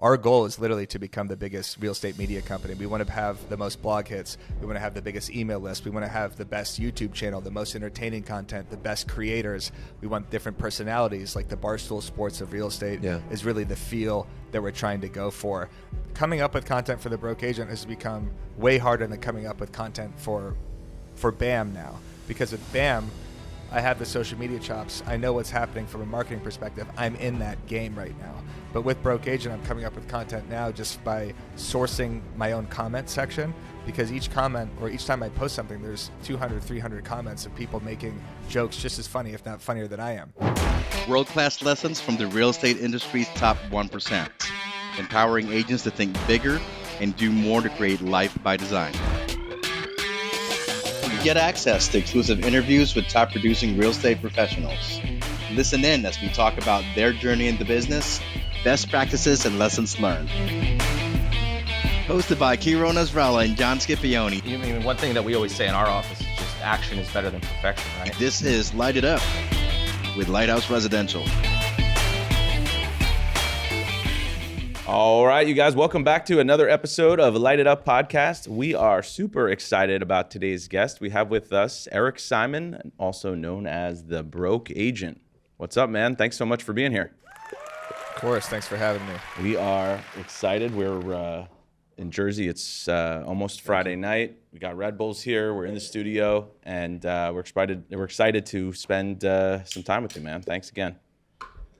our goal is literally to become the biggest real estate media company. We want to have the most blog hits. We want to have the biggest email list. We want to have the best YouTube channel, the most entertaining content, the best creators. We want different personalities, like the Barstool Sports of real estate is really the feel that we're trying to go for. Coming up with content for The Broke Agent has become way harder than coming up with content for BAM now. Because with BAM, I have the social media chops. I know what's happening from a marketing perspective. I'm in that game right now. But with Broke Agent, I'm coming up with content now just by sourcing my own comment section, because each comment or each time I post something, there's 200, 300 comments of people making jokes just as funny, if not funnier than I am. World-class lessons from the real estate industry's top 1%. Empowering agents to think bigger and do more to create life by design. Get access to exclusive interviews with top producing real estate professionals. Listen in as we talk about their journey in the business, best practices, and lessons learned. Hosted by KIRO, NASRALAH, and John SCIPIONE. I mean, one thing that we always say in our office is just action is better than perfection, right? This is Light It Up with Lighthouse Residential. All right, you guys, welcome back to another episode of Light It Up podcast. We are super excited about today's guest. We have with us Eric Simon, also known as the Broke Agent. What's up, man? Thanks so much for being here. Of course, thanks for having me. We are excited. We're in Jersey. It's almost Friday night. We got Red Bulls here. We're in the studio, and we're excited to spend some time with you, man. Thanks again.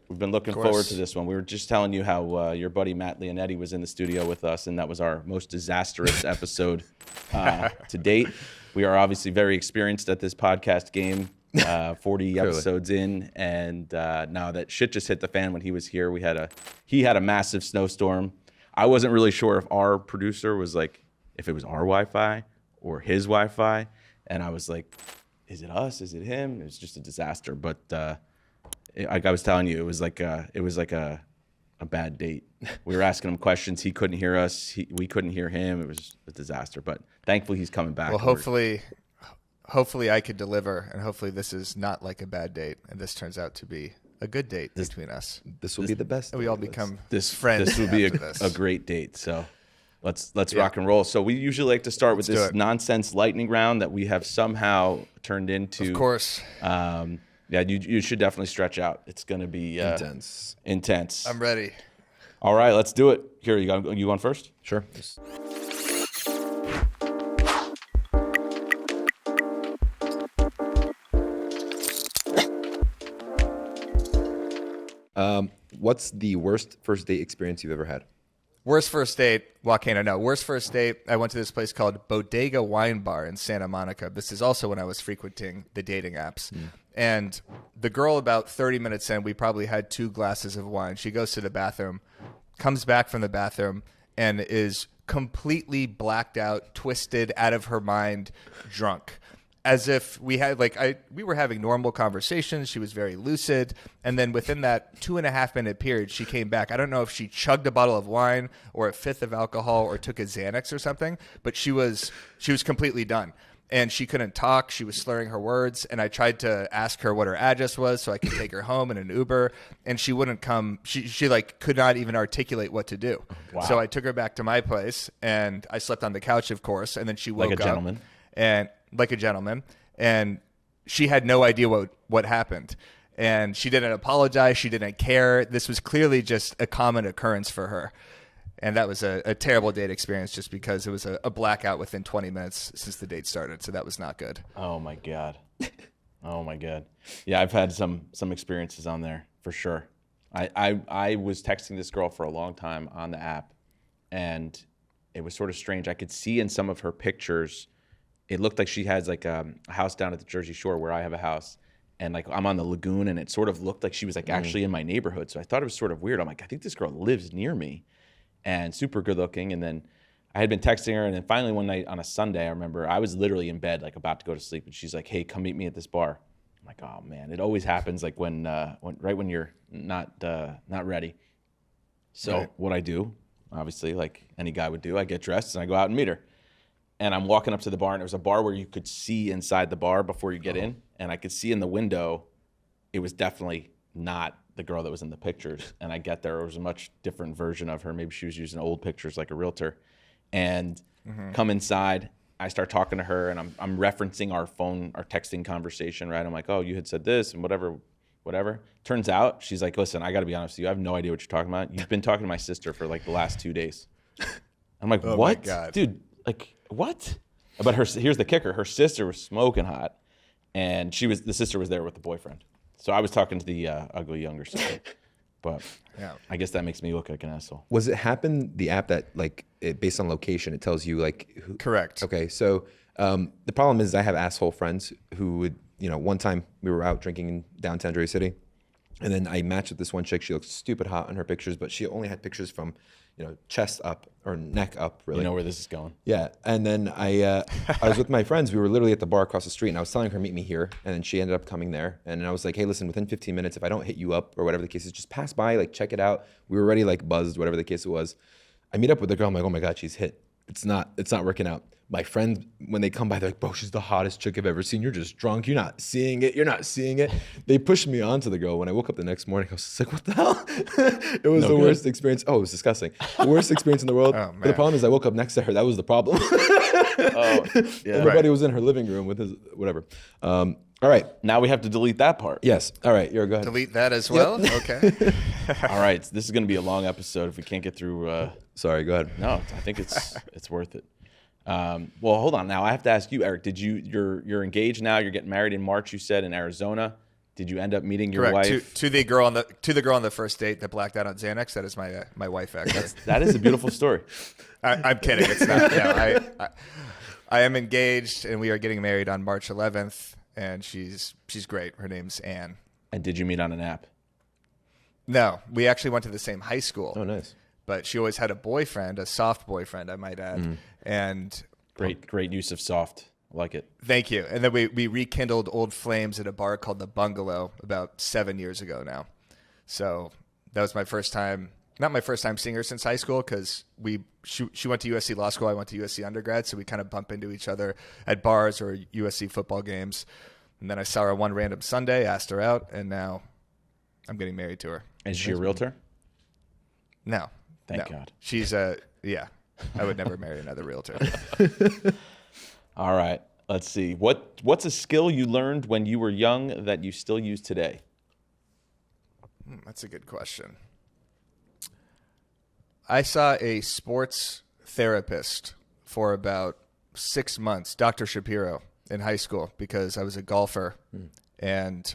We've been looking forward to this one. We were just telling you how your buddy Matt Leonetti was in the studio with us, and that was our most disastrous episode to date. We are obviously very experienced at this podcast game, 40 episodes in, and now that shit just hit the fan when he was here. He had a massive snowstorm. I wasn't really sure if our producer was like, if it was our Wi-Fi or his Wi-Fi, and I was like, is it us? Is it him? It was just a disaster, but. Like I was telling you, it was like a bad date. We were asking him questions. He couldn't hear us. We couldn't hear him. It was a disaster. But thankfully, he's coming back. Well, hopefully I could deliver, and hopefully this is not like a bad date, and this turns out to be a good date between us. This will be the best. And we all become friends. This will be a great date. So let's rock and roll. So we usually like to start with this nonsense lightning round that we have somehow turned into. Of course. Yeah, you should definitely stretch out. It's going to be intense. I'm ready. All right, let's do it. Here, you going first? Sure. What's the worst first date experience you've ever had? Worst first date, Joaquin, no. Worst first date, I went to this place called Bodega Wine Bar in Santa Monica. This is also when I was frequenting the dating apps. And the girl, about 30 minutes in, we probably had 2 glasses of wine. She goes to the bathroom, comes back from the bathroom, and is completely blacked out, twisted, out of her mind, drunk. As if we had, we were having normal conversations. She was very lucid. And then within that 2.5-minute period, she came back. I don't know if she chugged a bottle of wine or a fifth of alcohol or took a Xanax or something, but she was completely done. And she couldn't talk. She was slurring her words. And I tried to ask her what her address was so I could take her home in an Uber. And she wouldn't come. She could not even articulate what to do. Wow. So I took her back to my place, and I slept on the couch, of course. And then she woke up. Like a gentleman. And she had no idea what happened. And she didn't apologize. She didn't care. This was clearly just a common occurrence for her. And that was a terrible date experience just because it was a blackout within 20 minutes since the date started. So that was not good. Oh, my God. Oh, my God. Yeah, I've had some experiences on there for sure. I was texting this girl for a long time on the app, and it was sort of strange. I could see in some of her pictures, it looked like she has like a house down at the Jersey Shore where I have a house. And like I'm on the lagoon, and it sort of looked like she was like actually in my neighborhood. So I thought it was sort of weird. I'm like, I think this girl lives near me. And super good looking. And then I had been texting her, and then finally one night on a Sunday, I remember I was literally in bed, like about to go to sleep, and she's like, "Hey, come meet me at this bar." I'm like, "Oh man," it always happens like when you're not ready. So what I do, obviously, like any guy would do, I get dressed and I go out and meet her. And I'm walking up to the bar, and there was a bar where you could see inside the bar before you get in, and I could see in the window, it was definitely not the girl that was in the pictures. And I get there, it was a much different version of her. Maybe she was using old pictures like a realtor. And come inside, I start talking to her, and I'm referencing our texting conversation, right? I'm like, oh, you had said this and whatever. Turns out, she's like, listen, I got to be honest with you. I have no idea what you're talking about. You've been talking to my sister for like the last 2 days. I'm like, Oh what? my God. Dude, like, what? But here's the kicker. Her sister was smoking hot, and the sister was there with the boyfriend. So I was talking to the ugly younger sister. But Yeah. I guess that makes me look like an asshole. Was it Happen, the app that like based on location, it tells you like who? Correct. Okay, so the problem is I have asshole friends who would, one time we were out drinking in downtown Jersey City, and then I matched with this one chick. She looked stupid hot in her pictures, but she only had pictures from, chest up or neck up, really. You know where this is going. Yeah, and then I was with my friends. We were literally at the bar across the street, and I was telling her meet me here, and then she ended up coming there. And I was like, hey, listen, within 15 minutes, if I don't hit you up or whatever the case is, just pass by, like check it out. We were already like buzzed, whatever the case it was. I meet up with the girl. I'm like, oh my God, she's hit. It's not working out. My friends, when they come by, they're like, bro, she's the hottest chick I've ever seen. You're just drunk. You're not seeing it. They pushed me onto the girl. When I woke up the next morning, I was just like, what the hell? It was the worst experience. Oh, it was disgusting. The worst experience in the world. Oh, But the problem is I woke up next to her. That was the problem. Everybody was in her living room with his whatever. All right. Now we have to delete that part. Yes. All right. Go ahead. Delete that as well? Okay. All right. This is going to be a long episode if we can't get through. Sorry. Go ahead. No, I think it's worth it. Well, hold on. Now I have to ask you, Eric. You're engaged now? You're getting married in March. You said in Arizona. Did you end up meeting your Correct. wife? To the girl on the first date that blacked out on Xanax. That is my wife. Actually, That is a beautiful story. I'm kidding. It's not. No, I am engaged, and we are getting married on March 11th. And she's great. Her name's Anne. And did you meet on an app? No, we actually went to the same high school. Oh, nice. But she always had a boyfriend, a soft boyfriend, I might add. And Great use of soft. I like it. thank you. And then we rekindled old flames at a bar called The Bungalow about 7 years ago now. So that was my first time, not my first time seeing her since high school, because she went to USC Law School, I went to USC undergrad, so we kind of bump into each other at bars or USC football games. And then I saw her one random Sunday, asked her out, and now I'm getting married to her. Is she a realtor? No. Thank God. She's yeah. I would never marry another realtor. All right. Let's see. What's a skill you learned when you were young that you still use today? That's a good question. I saw a sports therapist for about 6 months, Dr. Shapiro, in high school because I was a golfer. And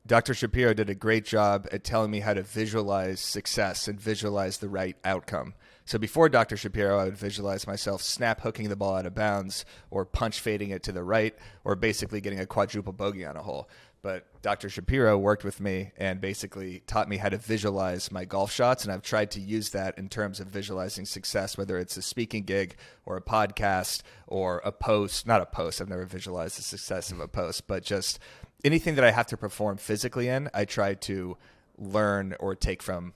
Dr. Shapiro did a great job at telling me how to visualize success and visualize the right outcome. So before Dr. Shapiro, I would visualize myself snap hooking the ball out of bounds or punch fading it to the right or basically getting a quadruple bogey on a hole. But Dr. Shapiro worked with me and basically taught me how to visualize my golf shots. And I've tried to use that in terms of visualizing success, whether it's a speaking gig or a podcast or a post. Not a post. I've never visualized the success of a post, but just anything that I have to perform physically in, I try to learn or take from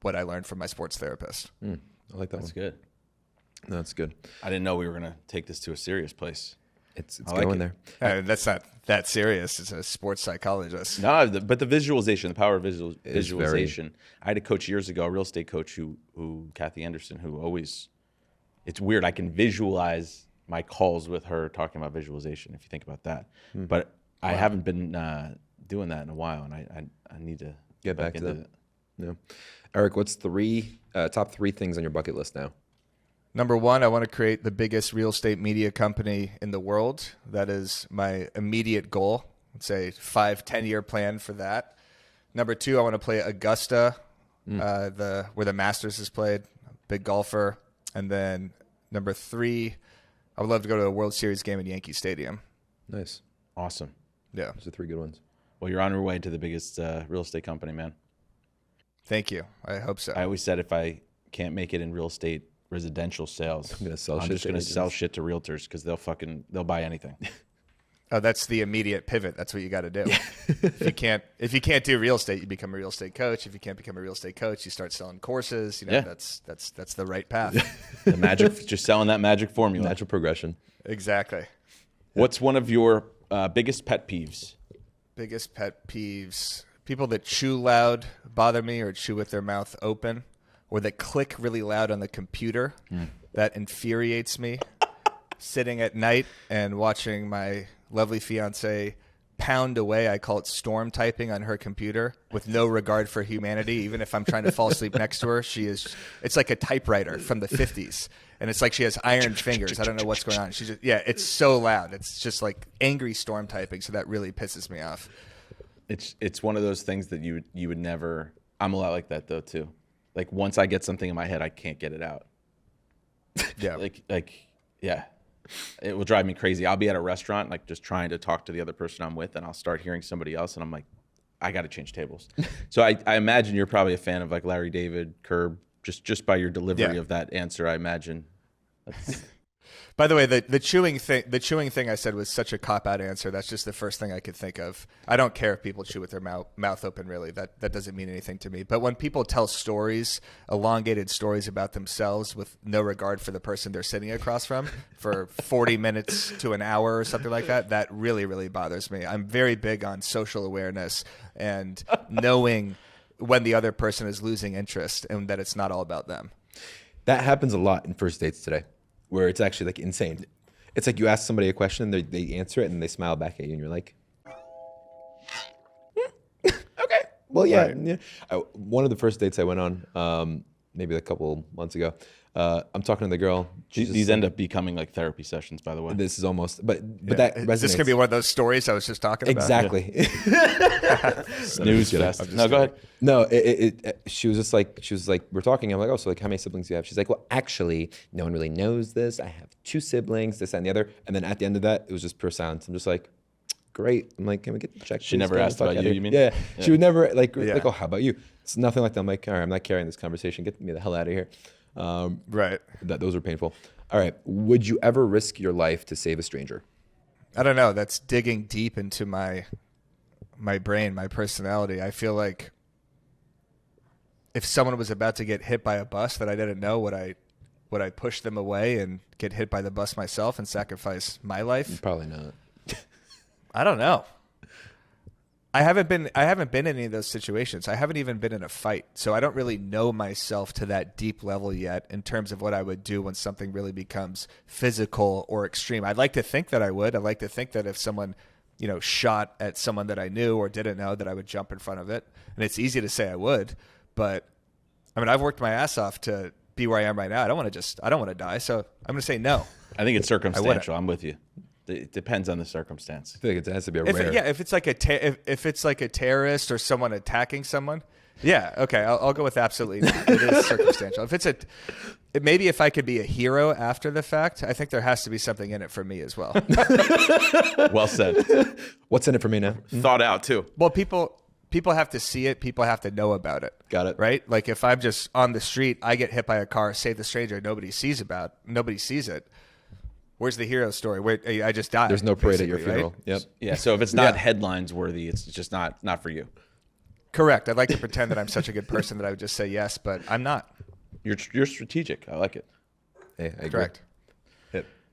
what I learned from my sports therapist. I like that That's one. good. No, that's good. I didn't know we were going to take this to a serious place. It's I like going it. there. That's not that serious. It's a sports psychologist. No, but the visualization, the power of Is visualization. I had a coach years ago, a real estate coach who Kathy Anderson, who always, it's weird. I can visualize my calls with her talking about visualization, if you think about that. But I haven't been doing that in a while, and I need to Get back to into that. No. Eric, what's top three things on your bucket list now? Number one, I want to create the biggest real estate media company in the world. That is my immediate goal. Let's say 5-10 year plan for that. Number two, I want to play Augusta, where the Masters is played. Big golfer. And then number three, I would love to go to a World Series game at Yankee Stadium. Nice. Awesome. Yeah. Those are three good ones. Well, you're on your way to the biggest real estate company, man. Thank you. I hope so. I always said if I can't make it in real estate residential sales, I'm gonna sell I'm shit just to going to agents. sell shit to realtors because they'll buy anything. Oh, that's the immediate pivot. That's what you got to do. If you can't do real estate, you become a real estate coach. If you can't become a real estate coach, you start selling courses. Yeah. That's the right path. The magic, just selling that magic formula. Natural progression. Exactly. What's one of your biggest pet peeves? Biggest pet peeves. People that chew loud bother me, or chew with their mouth open, or that click really loud on the computer. That infuriates me. Sitting at night and watching my lovely fiance pound away, I call it storm typing on her computer with no regard for humanity. Even if I'm trying to fall asleep next to her, it's like a typewriter from the 50s. And it's like she has iron fingers. I don't know what's going on. It's so loud. It's just like angry storm typing. So that really pisses me off. It's one of those things that you would never. I'm a lot like that though too. Like once I get something in my head, I can't get it out. Yeah. Yeah. It will drive me crazy. I'll be at a restaurant, like just trying to talk to the other person I'm with, and I'll start hearing somebody else, and I'm like, I got to change tables. So I imagine you're probably a fan of like Larry David, Curb, just by your delivery of that answer. I imagine. By the way, the chewing thing I said was such a cop-out answer. That's just the first thing I could think of. I don't care if people chew with their mouth open, really. That doesn't mean anything to me. But when people tell stories, elongated stories about themselves with no regard for the person they're sitting across from for 40 minutes to an hour or something like that, that really, really bothers me. I'm very big on social awareness and knowing when the other person is losing interest and that it's not all about them. That happens a lot in first dates today, where it's actually like insane. It's like you ask somebody a question, they answer it, and they smile back at you, and you're like, okay. Well, yeah. Right. Yeah. One of the first dates I went on, maybe a couple months ago, I'm talking to the girl. These end up becoming like therapy sessions, by the way. This is almost, but that resonates. Is this going to be one of those stories I was just talking about? Exactly. Snooze fest. No, go ahead. No, she was like, we're talking. I'm like, oh, so like, how many siblings do you have? She's like, well, actually, no one really knows this. I have 2 siblings, this, that, and the other. And then at the end of that, it was just pure silence. I'm just like, great. I'm like, can we get the check? She never asked about you, you mean? Yeah. She would never like, oh, how about you? It's nothing like that. I'm like, all right, I'm not carrying this conversation. Get me the hell out of here. Right. Those are painful. All right. Would you ever risk your life to save a stranger? I don't know. That's digging deep into my brain, my personality. I feel like if someone was about to get hit by a bus that I didn't know, would I push them away and get hit by the bus myself and sacrifice my life? Probably not. I don't know. I haven't been in any of those situations. I haven't even been in a fight. So I don't really know myself to that deep level yet in terms of what I would do when something really becomes physical or extreme. I'd like to think that I would. I'd like to think that if someone, shot at someone that I knew or didn't know, that I would jump in front of it. And it's easy to say I would, but I mean, I've worked my ass off to be where I am right now. I don't want to die. So I'm going to say no. I think it's circumstantial. I'm with you. It depends on the circumstance. I feel like it has to be a rare. If it's like if it's like a terrorist or someone attacking someone, yeah, okay, I'll go with absolutely not. It is circumstantial. Maybe if I could be a hero after the fact, I think there has to be something in it for me as well. Well said. What's in it for me now? Thought out too. Well, people have to see it. People have to know about it. Got it. Right? Like if I'm just on the street, I get hit by a car, save the stranger, nobody sees it. Where's the hero story? Where I just died. There's no parade at your funeral. Right? Yep. Yeah. So if it's not headlines worthy, it's just not for you. Correct. I'd like to pretend that I'm such a good person that I would just say yes, but I'm not. You're strategic. I like it. Hey, I agree. Correct.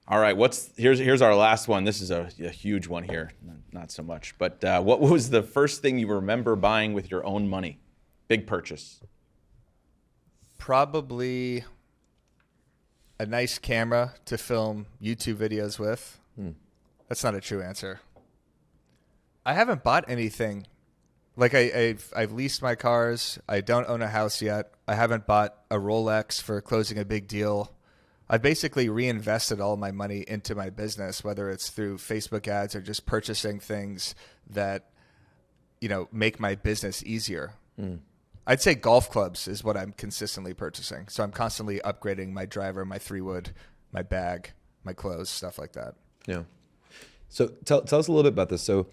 All right. Here's our last one. This is a huge one here. Not so much. But what was the first thing you remember buying with your own money? Big purchase. Probably a nice camera to film YouTube videos with. That's not a true answer. I haven't bought anything. Like I've leased my cars. I don't own a house yet. I haven't bought a Rolex for closing a big deal. I've basically reinvested all my money into my business, whether it's through Facebook ads or just purchasing things that, make my business easier. I'd say golf clubs is what I'm consistently purchasing. So I'm constantly upgrading my driver, my 3-wood, my bag, my clothes, stuff like that. Yeah. So tell us a little bit about this. So,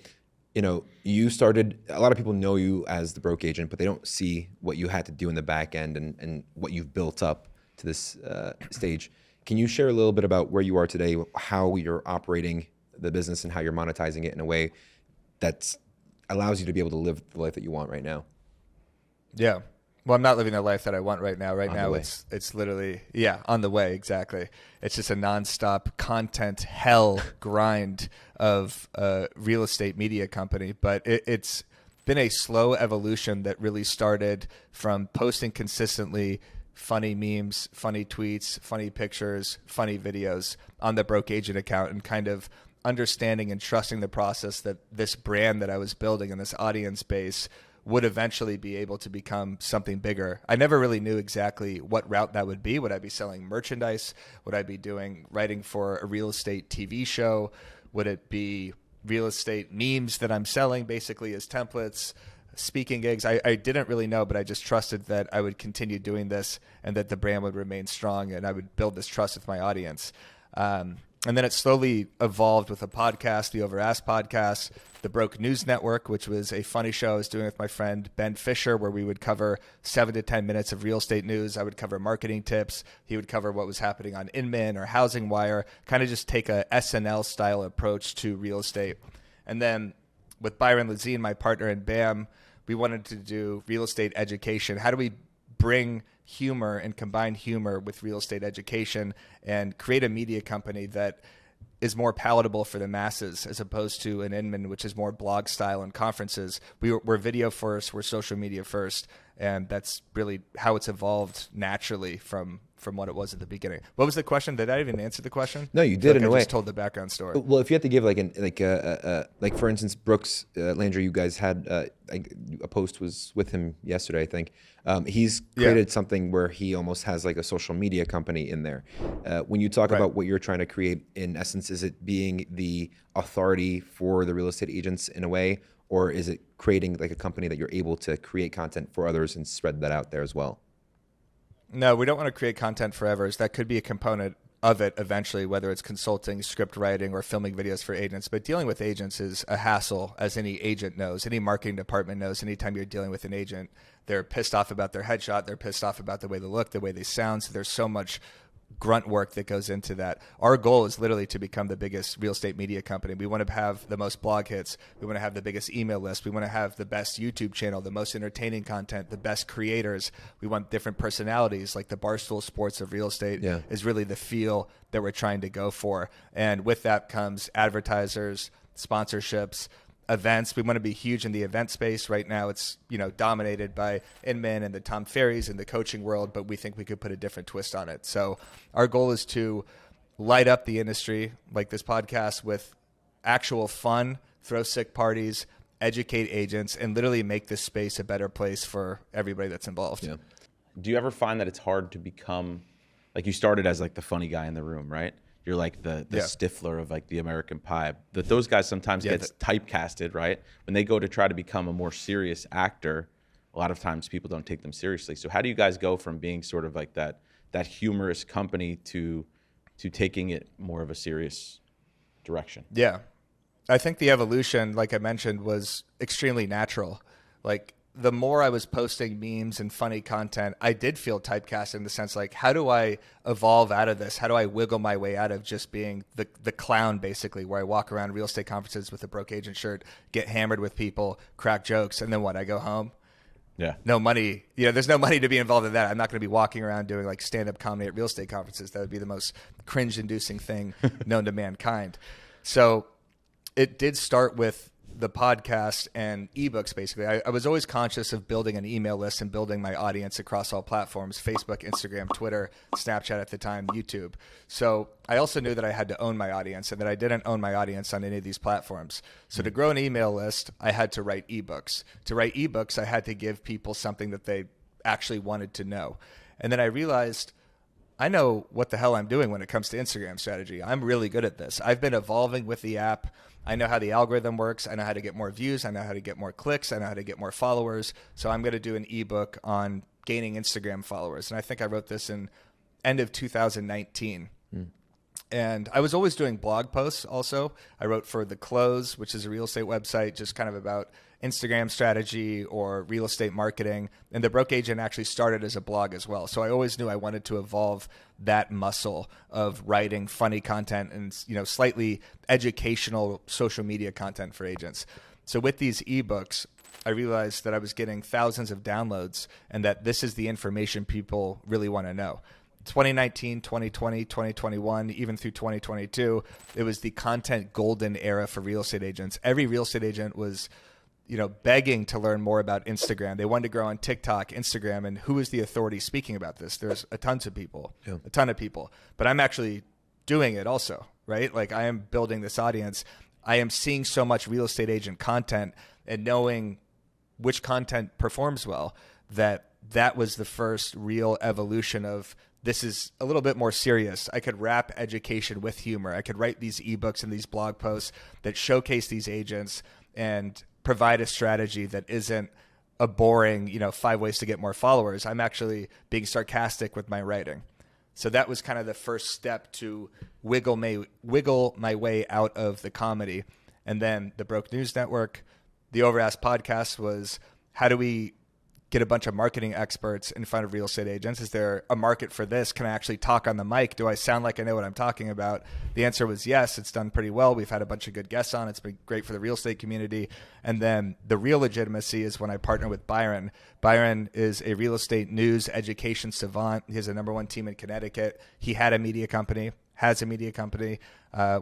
you started, a lot of people know you as the broke agent, but they don't see what you had to do in the back end and what you've built up to this stage. Can you share a little bit about where you are today, how you're operating the business and how you're monetizing it in a way that allows you to be able to live the life that you want right now? Yeah. Well, I'm not living the life that I want right now. Right now, way. it's literally, on the way, exactly. It's just a nonstop content hell grind of a real estate media company. But it's been a slow evolution that really started from posting consistently funny memes, funny tweets, funny pictures, funny videos on the Broke Agent account, and kind of understanding and trusting the process that this brand that I was building and this audience base would eventually be able to become something bigger. I never really knew exactly what route that would be. Would I be selling merchandise? Would I be doing writing for a real estate TV show? Would it be real estate memes that I'm selling basically as templates? Speaking gigs? I didn't really know, but I just trusted that I would continue doing this and that the brand would remain strong and I would build this trust with my audience. And then it slowly evolved with a podcast, the Over Ask podcast, the Broke News Network, which was a funny show I was doing with my friend Ben Fisher, where we would cover 7 to 10 minutes of real estate news. I would cover marketing tips. He would cover what was happening on Inman or Housing Wire, kind of just take a SNL style approach to real estate. And then with Byron Lazine, my partner in BAM, we wanted to do real estate education. How do we bring humor and combine humor with real estate education and create a media company that is more palatable for the masses as opposed to an Inman, which is more blog style and conferences. We're video first, we're social media first, and that's really how it's evolved naturally from what it was at the beginning. What was the question? Did I even answer the question? No, you did in a way. I just told the background story. Well, if you had to give like for instance, Brooks Landry, you guys had a post was with him yesterday, I think. He's created something where he almost has like a social media company in there. When you talk about what you're trying to create, in essence, is it being the authority for the real estate agents in a way, or is it creating like a company that you're able to create content for others and spread that out there as well? No, we don't want to create content forever. That could be a component of it eventually, whether it's consulting, script writing, or filming videos for agents. But dealing with agents is a hassle, as any agent knows, any marketing department knows. Anytime you're dealing with an agent, they're pissed off about their headshot. They're pissed off about the way they look, the way they sound. So there's so much grunt work that goes into that. Our goal is literally to become the biggest real estate media company. We want to have the most blog hits. We want to have the biggest email list. We want to have the best YouTube channel, the most entertaining content, the best creators. We want different personalities, like the Barstool Sports of real estate is really the feel that we're trying to go for. And with that comes advertisers, sponsorships, events. We want to be huge in the event space. Right now it's, dominated by Inman and the Tom Ferrys and the coaching world, but we think we could put a different twist on it. So our goal is to light up the industry, like this podcast, with actual fun, throw sick parties, educate agents, and literally make this space a better place for everybody that's involved. Yeah. Do you ever find that it's hard to become, like, you started as like the funny guy in the room, right? You're like the Stifler of like the American Pie. That those guys sometimes get typecasted, right? When they go to try to become a more serious actor, a lot of times people don't take them seriously. So how do you guys go from being sort of like that humorous company to taking it more of a serious direction? Yeah. I think the evolution, like I mentioned, was extremely natural. Like, the more I was posting memes and funny content, I did feel typecast in the sense, like, how do I evolve out of this? How do I wiggle my way out of just being the clown, basically, where I walk around real estate conferences with a Broke Agent shirt, get hammered with people, crack jokes, and then what? I go home? Yeah. No money. There's no money to be involved in that. I'm not going to be walking around doing like stand-up comedy at real estate conferences. That would be the most cringe-inducing thing known to mankind. So it did start with the podcast and ebooks, basically. I was always conscious of building an email list and building my audience across all platforms: Facebook, Instagram, Twitter, Snapchat at the time, YouTube. So I also knew that I had to own my audience and that I didn't own my audience on any of these platforms. So to grow an email list, I had to write ebooks. To write ebooks, I had to give people something that they actually wanted to know. And then I realized I know what the hell I'm doing when it comes to Instagram strategy. I'm really good at this. I've been evolving with the app. I know how the algorithm works. I know how to get more views. I know how to get more clicks. I know how to get more followers. So I'm going to do an ebook on gaining Instagram followers. And I think I wrote this in end of 2019. And I was always doing blog posts also. I wrote for The Close, which is a real estate website, just kind of about Instagram strategy or real estate marketing. And The Broke Agent actually started as a blog as well. So I always knew I wanted to evolve that muscle of writing funny content and, slightly educational social media content for agents. So with these ebooks, I realized that I was getting thousands of downloads and that this is the information people really want to know. 2019, 2020, 2021, even through 2022, it was the content golden era for real estate agents. Every real estate agent was begging to learn more about Instagram. They wanted to grow on TikTok, Instagram, and who is the authority speaking about this? There's a ton of people, but I'm actually doing it also, right? Like I am building this audience. I am seeing so much real estate agent content and knowing which content performs well that was the first real evolution of this is a little bit more serious. I could wrap education with humor. I could write these ebooks and these blog posts that showcase these agents and provide a strategy that isn't a boring, 5 ways to get more followers. I'm actually being sarcastic with my writing. So that was kind of the first step to wiggle my way out of the comedy. And then the Broke News Network, the Overask podcast was, how do we get a bunch of marketing experts in front of real estate agents? Is there a market for this? Can I actually talk on the mic? Do I sound like I know what I'm talking about? The answer was yes. It's done pretty well. We've had a bunch of good guests on. It's been great for the real estate community. And then the real legitimacy is when I partner with Byron. Byron is a real estate news education savant. He has a #1 team in Connecticut. He had a media company, has a media company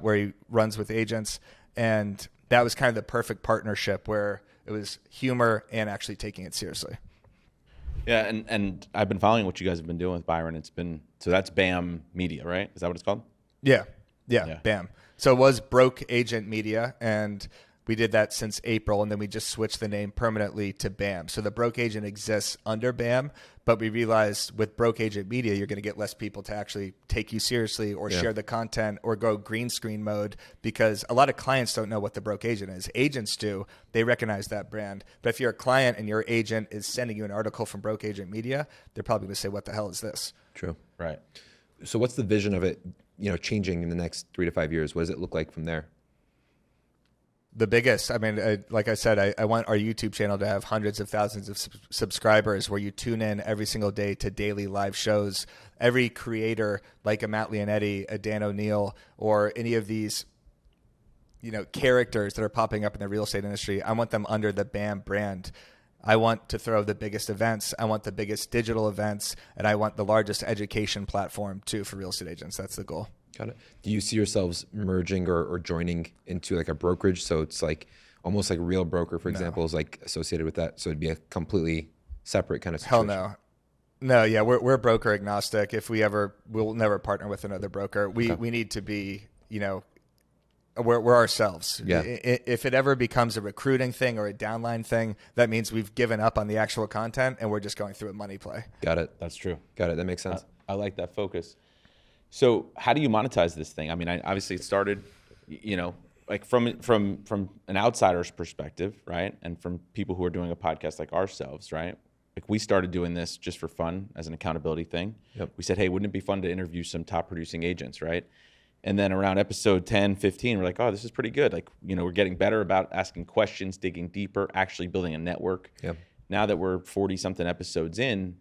where he runs with agents. And that was kind of the perfect partnership where it was humor and actually taking it seriously. Yeah, and I've been following what you guys have been doing with Byron. So that's BAM Media, right? Is that what it's called? Yeah, BAM. So it was Broke Agent Media, and we did that since April, and then we just switched the name permanently to BAM. So the Broke Agent exists under BAM, but we realized with Broke Agent Media, you're going to get less people to actually take you seriously or share the content or go green screen mode, because a lot of clients don't know what the Broke Agent is. Agents do. They recognize that brand. But if you're a client and your agent is sending you an article from Broke Agent Media, they're probably going to say, what the hell is this? True. Right. So what's the vision of it, changing in the next 3 to 5 years? What does it look like from there? The biggest, like I said, I want our YouTube channel to have hundreds of thousands of subscribers where you tune in every single day to daily live shows. Every creator, like a Matt Leonetti, a Dan O'Neill, or any of these, characters that are popping up in the real estate industry, I want them under the BAM brand. I want to throw the biggest events. I want the biggest digital events, and I want the largest education platform too for real estate agents. That's the goal. Got it. Do you see yourselves merging or joining into like a brokerage? So it's like almost like Real Broker, for example, is like associated with that. So it'd be a completely separate kind of situation. Hell no. No, yeah, we're broker agnostic. We'll never partner with another broker. We need to be, we're ourselves. Yeah. If it ever becomes a recruiting thing or a downline thing, that means we've given up on the actual content and we're just going through a money play. Got it. That's true. Got it. That makes sense. I like that focus. So how do you monetize this thing? Obviously it started, like from an outsider's perspective, right? And from people who are doing a podcast like ourselves, right? Like we started doing this just for fun as an accountability thing. Yep. We said, hey, wouldn't it be fun to interview some top producing agents, right? And then around episode 10, 15, we're like, oh, this is pretty good. Like, we're getting better about asking questions, digging deeper, actually building a network. Yep. Now that we're 40 something episodes in,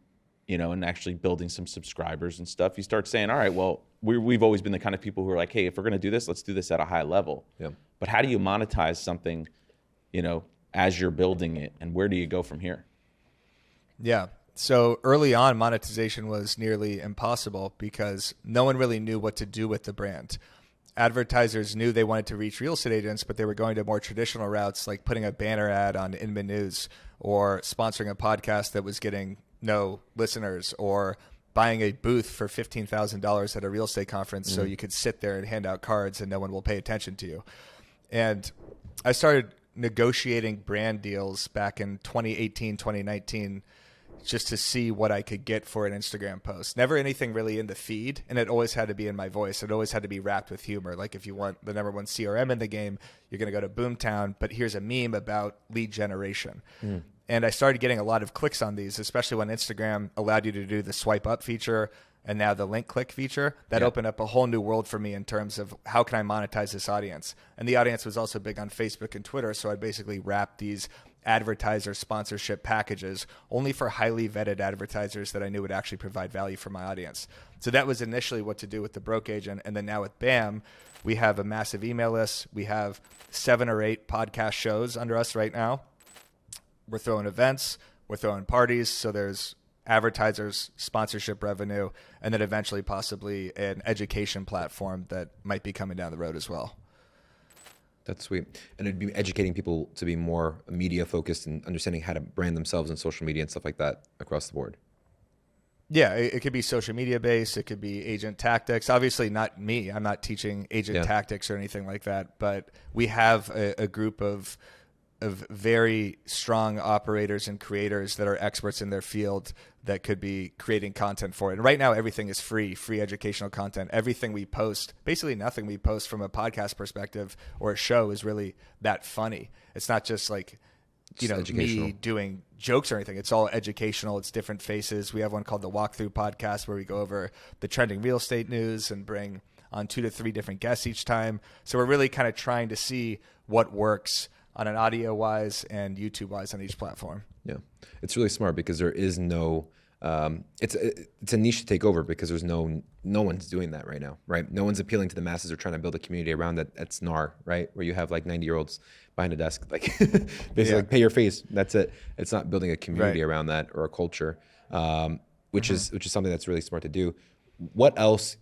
and actually building some subscribers and stuff, you start saying, all right, well, we've always been the kind of people who are like, hey, if we're going to do this, let's do this at a high level. Yep. But how do you monetize something, as you're building it, and where do you go from here? Yeah. So early on, monetization was nearly impossible because no one really knew what to do with the brand. Advertisers knew they wanted to reach real estate agents, but they were going to more traditional routes like putting a banner ad on Inman News or sponsoring a podcast that was getting no listeners or buying a booth for $15,000 at a real estate conference so you could sit there and hand out cards and no one will pay attention to you. And I started negotiating brand deals back in 2018, 2019, just to see what I could get for an Instagram post. Never anything really in the feed, and it always had to be in my voice. It always had to be wrapped with humor. Like if you want the #1 CRM in the game, you're going to go to Boomtown, but here's a meme about lead generation. And I started getting a lot of clicks on these, especially when Instagram allowed you to do the swipe up feature and now the link click feature. That opened up a whole new world for me in terms of how can I monetize this audience. And the audience was also big on Facebook and Twitter, so I basically wrapped these advertiser sponsorship packages only for highly vetted advertisers that I knew would actually provide value for my audience. So that was initially what to do with the Broke Agent. And then now with BAM, we have a massive email list. We have 7 or 8 podcast shows under us right now. We're throwing events, we're throwing parties. So there's advertisers, sponsorship revenue, and then eventually possibly an education platform that might be coming down the road as well. That's sweet. And it'd be educating people to be more media focused and understanding how to brand themselves in social media and stuff like that across the board. Yeah, it could be social media based. It could be agent tactics. Obviously, not me. I'm not teaching agent tactics or anything like that. But we have a group of very strong operators and creators that are experts in their field that could be creating content for it. And right now, everything is free educational content. Everything we post, basically nothing we post from a podcast perspective or a show is really that funny. It's not just like, me doing jokes or anything. It's all educational. It's different faces. We have one called the Walkthrough Podcast where we go over the trending real estate news and bring on 2 to 3 different guests each time. So we're really kind of trying to see what works on an audio wise and YouTube wise on each platform. Yeah, it's really smart because there is no. It's a niche to take over because there's no one's doing that right now, right? No one's appealing to the masses or trying to build a community around that. That's NAR, right? Where you have like 90-year-olds behind a desk, like basically like pay your face. That's it. It's not building a community around that or a culture, which is something that's really smart to do. What else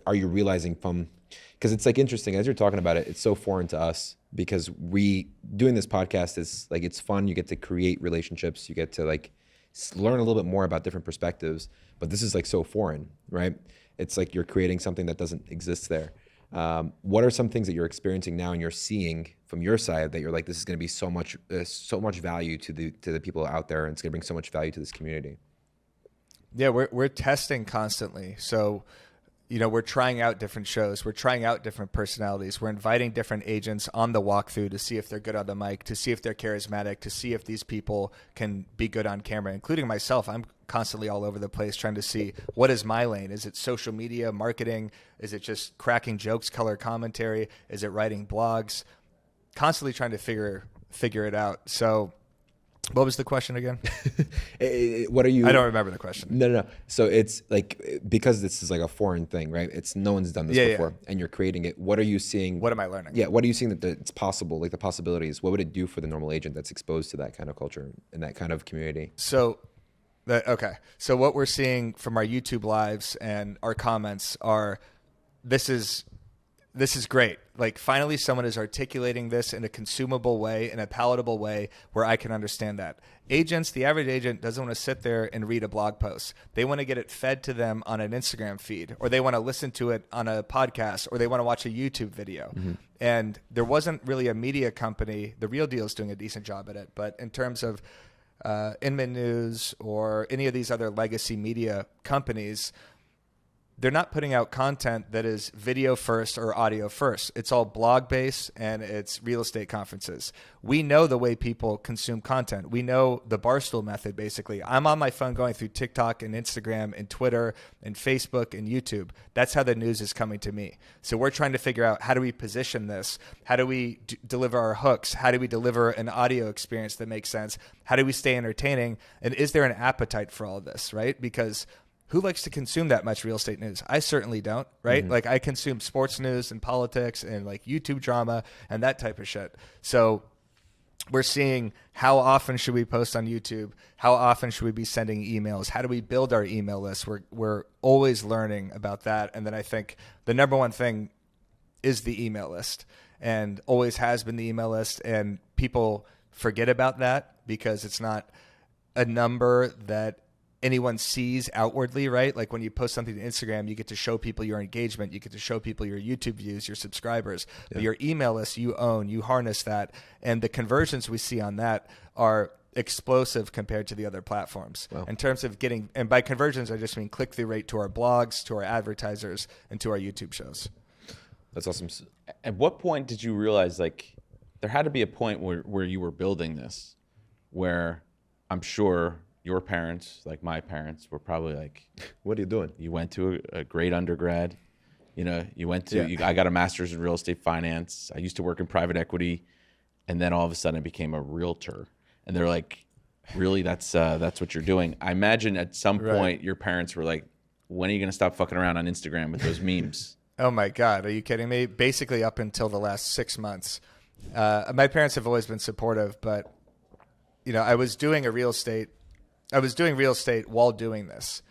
are you realizing from? Because it's like interesting as you're talking about it. It's so foreign to us because doing this podcast is like it's fun. You get to create relationships. You get to like learn a little bit more about different perspectives, but this is like so foreign, right? It's like you're creating something that doesn't exist there. What are some things that you're experiencing now and you're seeing from your side that you're like, this is going to be so much value to the people out there, and it's going to bring so much value to this community? Yeah, we're testing constantly. So, we're trying out different shows. We're trying out different personalities. We're inviting different agents on the walkthrough to see if they're good on the mic, to see if they're charismatic, to see if these people can be good on camera, including myself. I'm constantly all over the place trying to see what is my lane. Is it social media marketing? Is it just cracking jokes, color commentary? Is it writing blogs? Constantly trying to figure it out. So what was the question again? What are you? I don't remember the question. No. So it's like, because this is like a foreign thing, right? No one's done this before, and you're creating it. What are you seeing? What am I learning? Yeah. What are you seeing that it's possible, like the possibilities? What would it do for the normal agent that's exposed to that kind of culture and that kind of community? So what we're seeing from our YouTube lives and our comments are, this is great. Like, finally someone is articulating this in a consumable way, in a palatable way where I can understand that. Agents, the average agent doesn't want to sit there and read a blog post. They want to get it fed to them on an Instagram feed, or they want to listen to it on a podcast, or they want to watch a YouTube video. Mm-hmm. And there wasn't really a media company. The Real Deal is doing a decent job at it. But in terms of Inman News or any of these other legacy media companies, they're not putting out content that is video first or audio first. It's all blog based, and it's real estate conferences. We know the way people consume content. We know the Barstool method, basically. I'm on my phone going through TikTok and Instagram and Twitter and Facebook and YouTube. That's how the news is coming to me. So we're trying to figure out, how do we position this? How do we deliver our hooks? How do we deliver an audio experience that makes sense? How do we stay entertaining? And is there an appetite for all of this, right? Because who likes to consume that much real estate news? I certainly don't, right? Mm-hmm. Like, I consume sports news and politics and like YouTube drama and that type of shit. So we're seeing, how often should we post on YouTube? How often should we be sending emails? How do we build our email list? We're always learning about that. And then I think the number one thing is the email list, and always has been the email list. And people forget about that because it's not a number that anyone sees outwardly, right? Like, when you post something to Instagram, you get to show people your engagement, you get to show people your YouTube views, your subscribers. Yeah. But your email list, you own, you harness that, and the conversions we see on that are explosive compared to the other platforms. Wow. In terms of getting, and by conversions, I just mean click-through rate to our blogs, to our advertisers, and to our YouTube shows. That's awesome. At what point did you realize, like, there had to be a point where you were building this, where I'm sure your parents, like my parents, were probably like, what are you doing? You went to a great undergrad. You went to, I got a master's in real estate finance. I used to work in private equity. And then all of a sudden I became a realtor. And they're like, really, that's what you're doing? I imagine at some point your parents were like, when are you going to stop fucking around on Instagram with those memes? Oh my God. Are you kidding me? Basically up until the last 6 months. My parents have always been supportive, but I was doing real estate while doing this.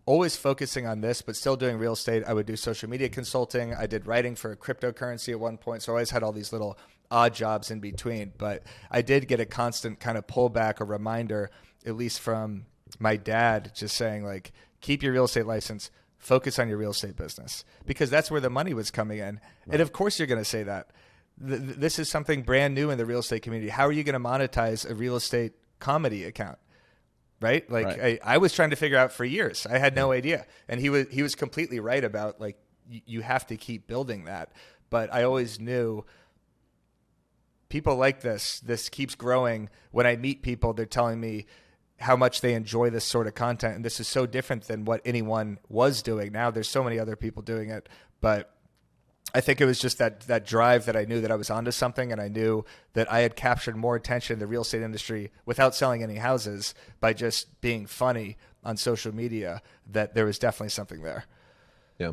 always focusing on this, but still doing real estate. I would do social media consulting. I did writing for cryptocurrency at one point. So I always had all these little odd jobs in between. But I did get a constant kind of pullback, a reminder, at least from my dad, just saying like, keep your real estate license, focus on your real estate business, because that's where the money was coming in. Right. And of course you're going to say that. This is something brand new in the real estate community. How are you going to monetize a real estate comedy account? Right? Like right. I was trying to figure out for years. I had no idea. And he was completely right about like, you have to keep building that. But I always knew people like this keeps growing. When I meet people, they're telling me how much they enjoy this sort of content. And this is so different than what anyone was doing. Now there's so many other people doing it, but I think it was just that drive that I knew that I was onto something, and I knew that I had captured more attention in the real estate industry without selling any houses by just being funny on social media, that there was definitely something there. Yeah.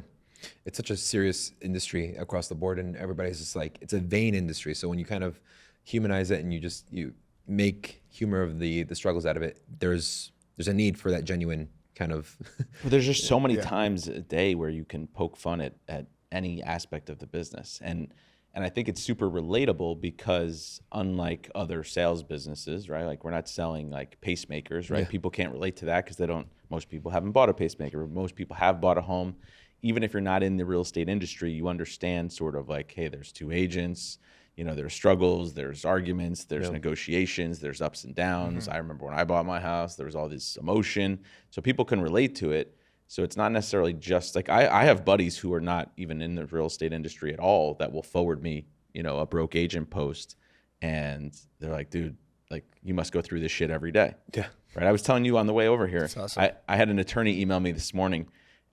It's such a serious industry across the board, and everybody's just like, it's a vain industry. So when you kind of humanize it and you make humor of the struggles out of it, there's a need for that genuine kind of. Well, there's just so many times a day where you can poke fun at any aspect of the business. And I think it's super relatable because unlike other sales businesses, right? Like we're not selling like pacemakers, right? Yeah. People can't relate to that because most people haven't bought a pacemaker. Most people have bought a home. Even if you're not in the real estate industry, you understand sort of like, hey, there's two agents, there's struggles, there's arguments, there's negotiations, there's ups and downs. Mm-hmm. I remember when I bought my house, there was all this emotion. So people can relate to it. So it's not necessarily just like, I have buddies who are not even in the real estate industry at all that will forward me, a broke agent post. And they're like, dude, like you must go through this shit every day. Yeah. Right. I was telling you on the way over here, that's awesome. I had an attorney email me this morning.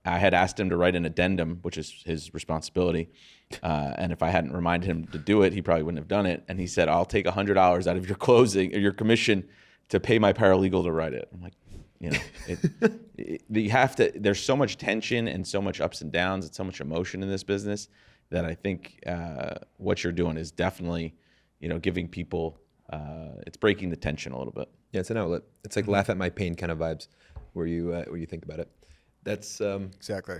I had asked him to write an addendum, which is his responsibility. And if I hadn't reminded him to do it, he probably wouldn't have done it. And he said, I'll take $100 out of your closing or your commission to pay my paralegal to write it. I'm like, you have to, there's so much tension and so much ups and downs and so much emotion in this business that I think what you're doing is definitely, giving people, it's breaking the tension a little bit. Yeah, it's an outlet. It's like laugh at my pain kind of vibes where you think about it. That's exactly.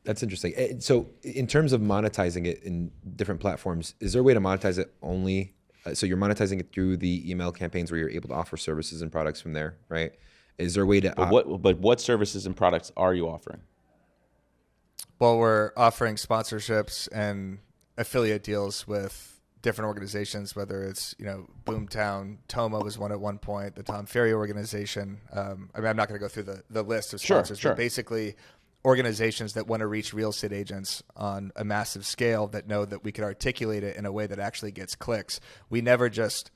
That's interesting. So in terms of monetizing it in different platforms, is there a way to monetize it only? So you're monetizing it through the email campaigns where you're able to offer services and products from there, right? Is there a way to? But what services and products are you offering? Well, we're offering sponsorships and affiliate deals with different organizations, whether it's Boomtown, Toma was one at one point, the Tom Ferry organization. I'm not going to go through the list of sponsors, but basically organizations that want to reach real estate agents on a massive scale that know that we could articulate it in a way that actually gets clicks. We never just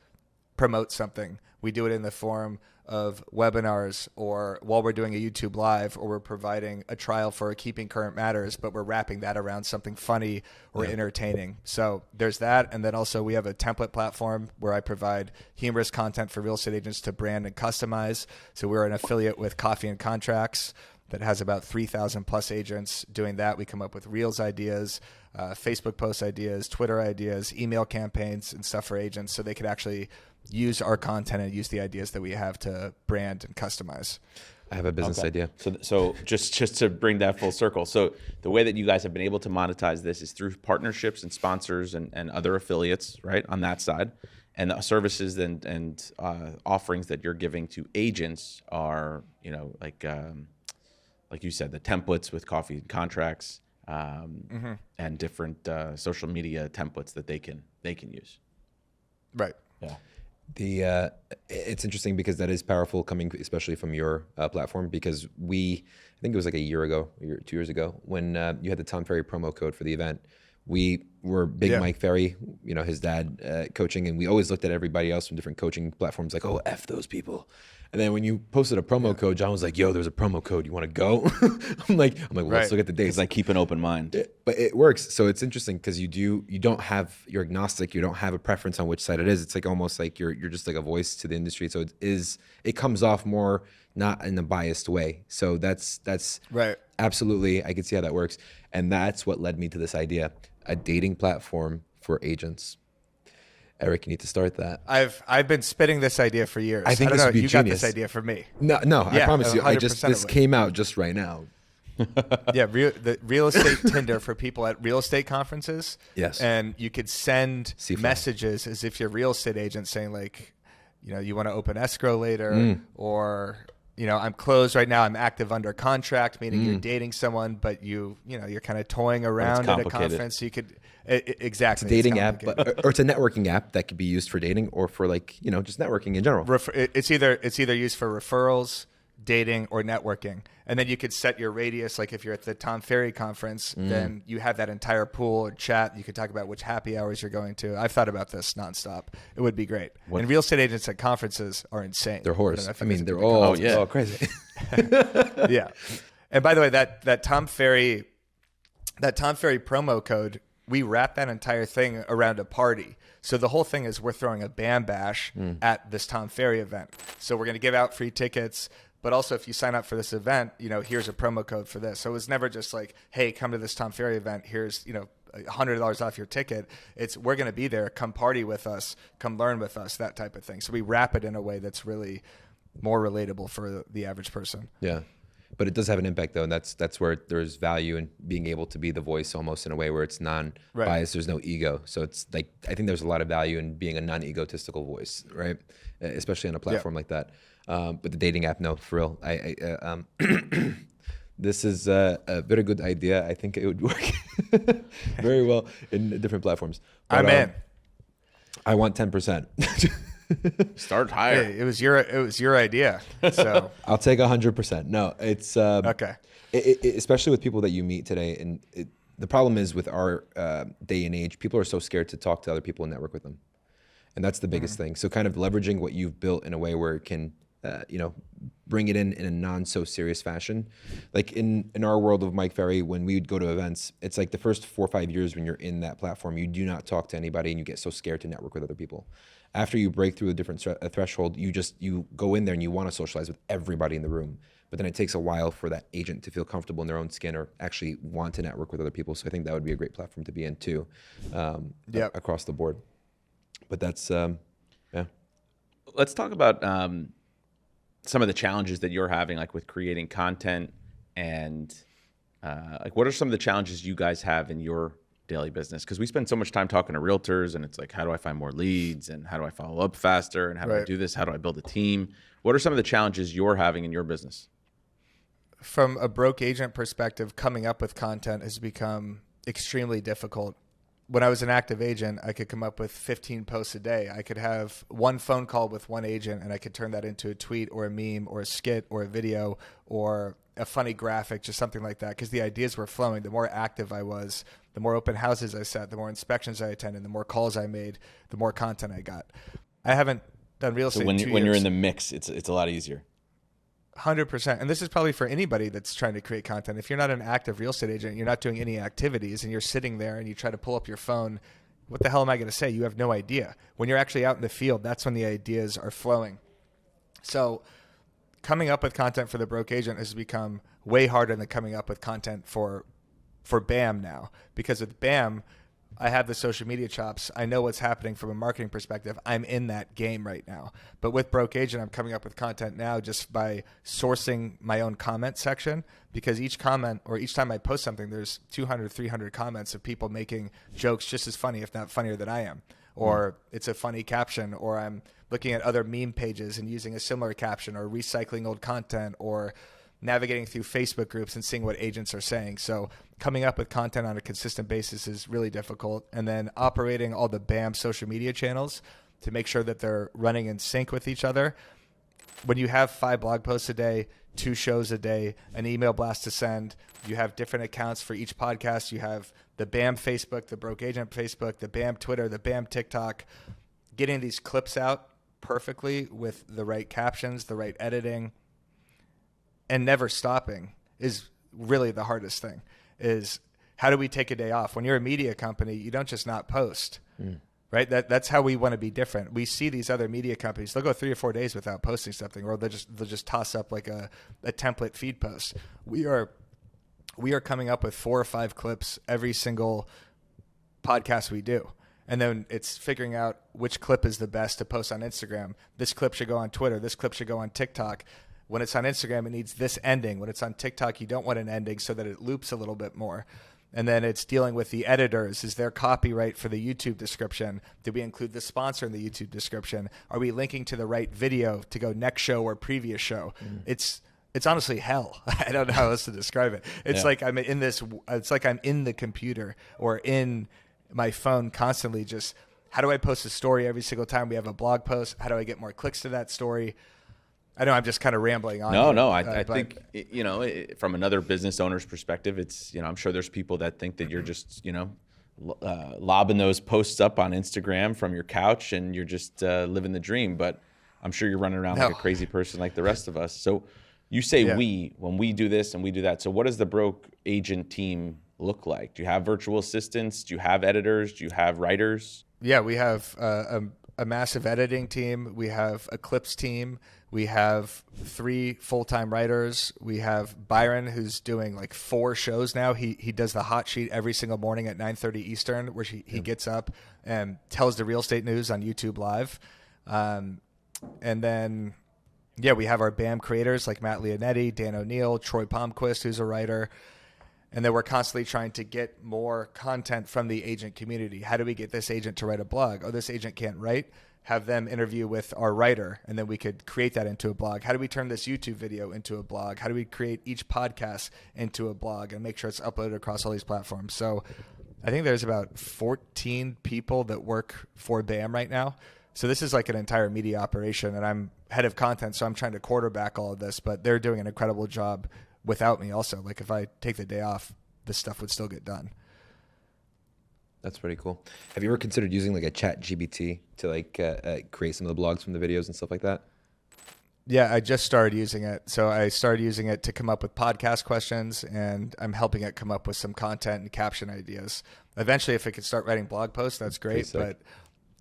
promote something. We do it in the form of webinars, or while we're doing a YouTube live, or we're providing a trial for Keeping Current Matters, but we're wrapping that around something funny or entertaining. So there's that. And then also we have a template platform where I provide humorous content for real estate agents to brand and customize. So we're an affiliate with Coffee and Contracts that has about 3,000 plus agents doing that. We come up with Reels ideas, Facebook post ideas, Twitter ideas, email campaigns and stuff for agents, so they could actually use our content and use the ideas that we have to brand and customize. I have a business idea. So just to bring that full circle. So the way that you guys have been able to monetize this is through partnerships and sponsors and other affiliates, right, on that side. And the services and offerings that you're giving to agents are, like you said, the templates with Coffee and Contracts, and different social media templates that they can use. Right. Yeah. It's interesting because that is powerful coming, especially from your platform, because I think it was like a year ago, 2 years ago, when you had the Tom Ferry promo code for the event. We were big Mike Ferry, his dad coaching, and we always looked at everybody else from different coaching platforms like, oh, F those people. And then when you posted a promo code, John was like, yo, there's a promo code. You want to go? I'm like, well, let's look at the dates. It's like keep an open mind. But it works. So it's interesting because you're agnostic. You don't have a preference on which side it is. It's like almost like you're just like a voice to the industry. So it comes off more not in a biased way. So that's right. Absolutely. I can see how that works. And that's what led me to this idea, a dating platform for agents. Eric, you need to start that. I've been spitting this idea for years. I think don't this know. would be You genius. got this idea from me. No, I Yeah, promise you. 100% This of it. came out just right now. Yeah, the real estate Tinder for people at real estate conferences. Yes. And you could send C5. messages as if you're a real estate agent saying like, you want to open escrow later, or I'm closed right now. I'm active under contract, meaning you're dating someone, but you're kind of toying around at a complicated. conference. So you could exactly. It's a dating app, or it's a networking app that could be used for dating or for just networking in general. It's either used for referrals, dating, or networking. And then you could set your radius. Like if you're at the Tom Ferry conference, then you have that entire pool or chat. You could talk about which happy hours you're going to. I've thought about this nonstop. It would be great. And real estate agents at conferences are insane. They're whores. I mean, they're all yeah. crazy. Yeah. And by the way, that Tom Ferry promo code, we wrap that entire thing around a party. So the whole thing is we're throwing a BAM bash at this Tom Ferry event. So we're going to give out free tickets, but also if you sign up for this event, here's a promo code for this. So it was never just like, hey, come to this Tom Ferry event. Here's, $100 off your ticket. It's we're going to be there. Come party with us. Come learn with us, that type of thing. So we wrap it in a way that's really more relatable for the average person. Yeah. But it does have an impact, though, and that's where there's value in being able to be the voice almost in a way where it's non-biased. Right. There's no ego. So it's like I think there's a lot of value in being a non-egotistical voice, right? Especially on a platform like that. But the dating app, no, for real. This is a very good idea. I think it would work very well in different platforms. But, I'm in. I want 10%. Start higher. Hey, it was your idea. So I'll take 100%. No, it's okay. Especially with people that you meet today, and the problem is with our day and age, people are so scared to talk to other people and network with them, and that's the biggest thing. So kind of leveraging what you've built in a way where it can, bring it in a non so serious fashion. Like in our world of Mike Ferry, when we would go to events, it's like the first 4 or 5 years when you're in that platform, you do not talk to anybody and you get so scared to network with other people. After you break through a different threshold, you go in there and you want to socialize with everybody in the room. But then it takes a while for that agent to feel comfortable in their own skin or actually want to network with other people. So I think that would be a great platform to be in too, across the board. But that's, yeah. Let's talk about some of the challenges that you're having, like with creating content, and like what are some of the challenges you guys have in your daily business? Because we spend so much time talking to realtors, and it's like, how do I find more leads, and how do I follow up faster, and how do I do this? How do I build a team? What are some of the challenges you're having in your business? From a broke agent perspective, coming up with content has become extremely difficult. When I was an active agent, I could come up with 15 posts a day. I could have one phone call with one agent, and I could turn that into a tweet or a meme or a skit or a video or a funny graphic, just something like that, because the ideas were flowing. The more active I was, the more open houses I set, the more inspections I attended, the more calls I made, the more content I got. I haven't done real estate in 2 years. When you're in the mix, it's a lot easier. 100%. And this is probably for anybody that's trying to create content. If you're not an active real estate agent, you're not doing any activities, and you're sitting there and you try to pull up your phone, what the hell am I going to say? You have no idea. When you're actually out in the field, that's when the ideas are flowing. So coming up with content for the broke agent has become way harder than coming up with content for BAM now. Because with BAM, I have the social media chops. I know what's happening from a marketing perspective. I'm in that game right now. But with Broke Agent, I'm coming up with content now just by sourcing my own comment section, because each comment or each time I post something, there's 200, 300 comments of people making jokes just as funny, if not funnier than I am. Or it's a funny caption, or I'm looking at other meme pages and using a similar caption, or recycling old content, or navigating through Facebook groups and seeing what agents are saying. So coming up with content on a consistent basis is really difficult. And then operating all the BAM social media channels to make sure that they're running in sync with each other. When you have 5 blog posts a day, 2 shows a day, an email blast to send, you have different accounts for each podcast. You have the BAM Facebook, the Broke Agent Facebook, the BAM Twitter, the BAM TikTok. Getting these clips out perfectly with the right captions, the right editing, and never stopping is really the hardest thing. Is how do we take a day off? When you're a media company, you don't just not post, right? That's how we want to be different. We see these other media companies, they'll go 3 or 4 days without posting something, or they'll just toss up like a template feed post. We are coming up with 4 or 5 clips every single podcast we do. And then it's figuring out which clip is the best to post on Instagram. This clip should go on Twitter. This clip should go on TikTok. When it's on Instagram, it needs this ending. When it's on TikTok, you don't want an ending so that it loops a little bit more. And then it's dealing with the editors. Is there copyright for the YouTube description? Did we include the sponsor in the YouTube description? Are we linking to the right video to go next show or previous show? It's honestly hell. I don't know how else to describe it. It's like I'm in this. It's like I'm in the computer or in my phone constantly. Just how do I post a story every single time we have a blog post? How do I get more clicks to that story? I know I'm just kind of rambling on. No. I think, from another business owner's perspective, it's, I'm sure there's people that think that you're just, lobbing those posts up on Instagram from your couch and you're just living the dream. But I'm sure you're running around like a crazy person like the rest of us. So you say when we do this and we do that. So what does the Broke Agent team look like? Do you have virtual assistants? Do you have editors? Do you have writers? Yeah, we have a massive editing team. We have a clips team. We have 3 full-time writers. We have Byron, who's doing like 4 shows now. He does the hot sheet every single morning at 9:30 Eastern, where he gets up and tells the real estate news on YouTube Live. And then, we have our BAM creators like Matt Leonetti, Dan O'Neill, Troy Palmquist, who's a writer. And then we're constantly trying to get more content from the agent community. How do we get this agent to write a blog? Oh, this agent can't write. Have them interview with our writer, and then we could create that into a blog. How do we turn this YouTube video into a blog? How do we create each podcast into a blog and make sure it's uploaded across all these platforms? So I think there's about 14 people that work for BAM right now. So this is like an entire media operation, and I'm head of content, so I'm trying to quarterback all of this, but they're doing an incredible job without me also. Like if I take the day off, this stuff would still get done. That's pretty cool. Have you ever considered using like a chat GPT to like create some of the blogs from the videos and stuff like that? Yeah, I just started using it. So I started using it to come up with podcast questions, and I'm helping it come up with some content and caption ideas. Eventually, if it could start writing blog posts, that's great. But